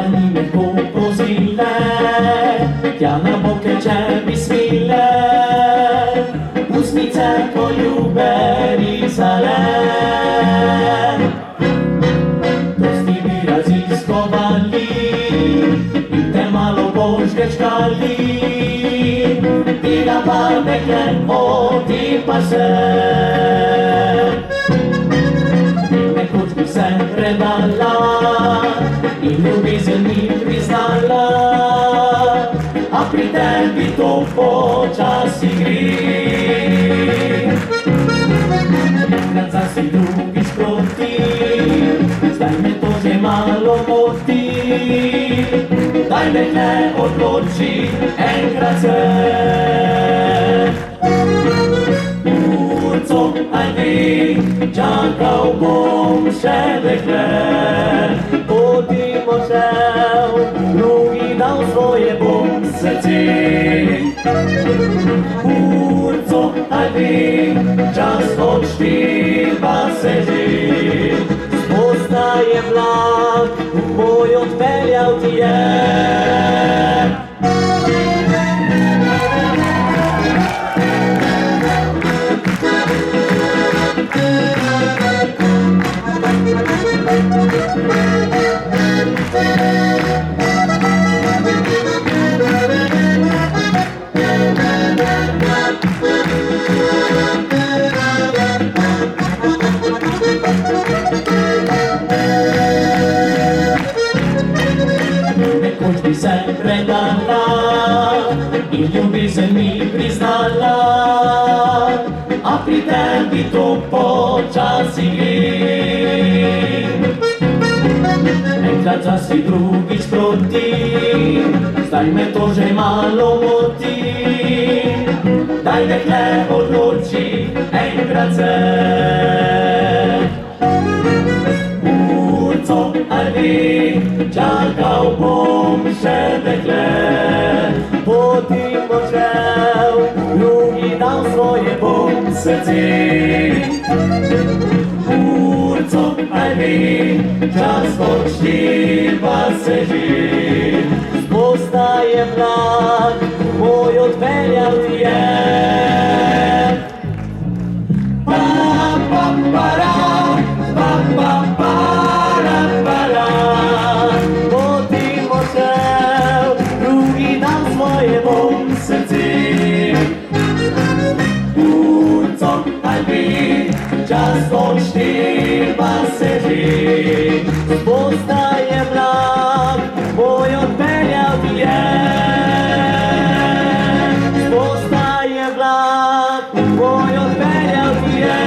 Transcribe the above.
Anime popozile, ja na boke će bismile, usnice poljuberi zale. Dosti bi raziskovali, i te malo požgečkali, i na barbekle otipa se. Nekoć bi se predala, i ljubizen mi priznala, a pri tebi to počasi gri. Enkrat zasi drugič proti, zdaj me to že malo moti. Daj me ne odloči enkrat se. Urco, ajde, čakal bom še dekle. Bodimo šel, drugi dal svoje bom srce. Urco, ajde, čas odštiva se že. Spoznaje vlak, moj odpeljal ti je. Nekoć bi se predala, i ljubizen mi priznala, a pri tebi to počasi gre. Enkrat zasi drugič proti, zdaj me to že malo moti. Daj dekle odloči enkrat se. Urco, ajde, čakal bom še dekle. Bodimo šel, drugi dal svoje bom srce. Urco, ajde, čas odštiva se že. Spoznaje vlak, moj odpeljal ti je. Bodimo šel, drugi dal svoje bom srce. Urco, ajde, čas odštiva se že. Spoznaje vlak, moj odpeljal ti je. Spoznaje vlak, moj odpeljal ti je.